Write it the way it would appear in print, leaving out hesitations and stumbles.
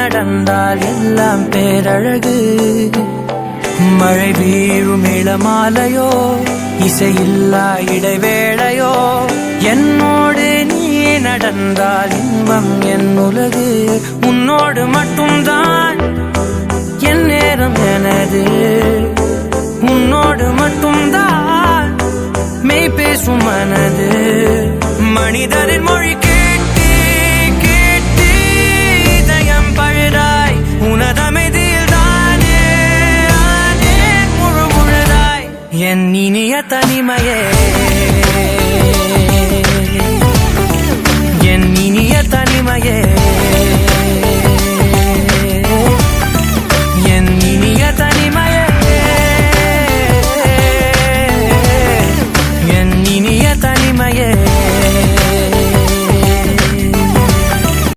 நடந்தால் எல்லாம் பேரழகு. மழை வீழும் இளமாலையோ, இசையில்லா இடைவேளையோ, என்னோடு நீ நடந்தால் இன்பம் என் உலகு. உன்னோடு மட்டும்தான் என் நேரம் எனது, உன்னோடு மட்டும்தான் மெய் பேசும் மனது. மனிதரின் மொழி கேட்டு கேட்டு இதயம் பழுதாய், உனதமைதியில் தானே முழு முழுதாய். என் இனிய தனிமையே